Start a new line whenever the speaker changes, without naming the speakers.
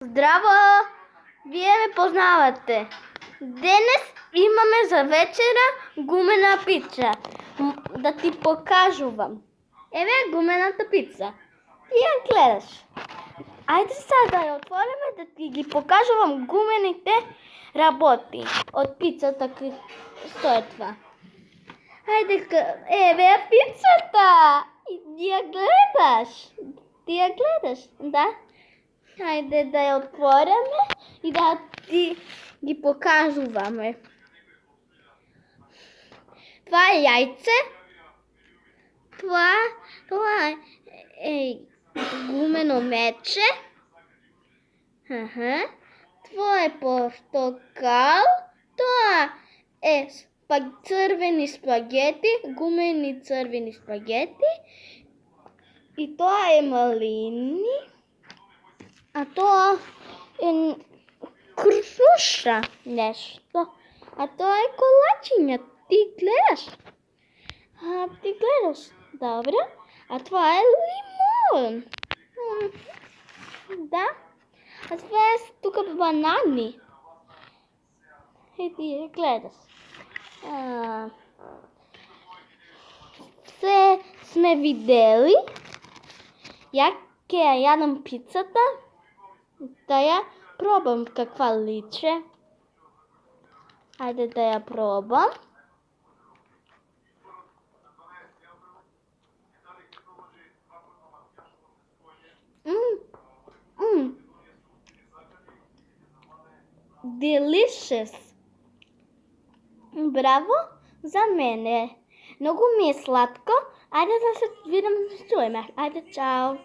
Здраво! Вие ме познавате. Денес имаме за вечера гумена пица. Да ти покажувам. Еве гумената пица. Ти ја гледаш. Ајде сега да ја отвориме да ти ги покажувам гумените работи од пицата што е това. Ајде, еве ја пицата. Ја гледаш. Ти ја гледаш, да? Ајде да ја отвориме и да ти ги покажуваме. Това е јајце. Това е гумено мече. Това е портокал. Това е црвени спагети, гумени црвени спагети. И тоа е малини. А тоа е крушуша нешто. А тоа е колачиња. Ти гледаш? Ти гледаш. Добро. А това е лимон. Да. А това е тука банани. И ти ја гледаш. Се сме видели. Ја ќе ја јадам пицата. Да ја пробам каква личе. Ајде да ја пробам. Delicious. Браво за мене. Многу ми е сладко. Ајде да се видиме, чуеме. Ајде, чао.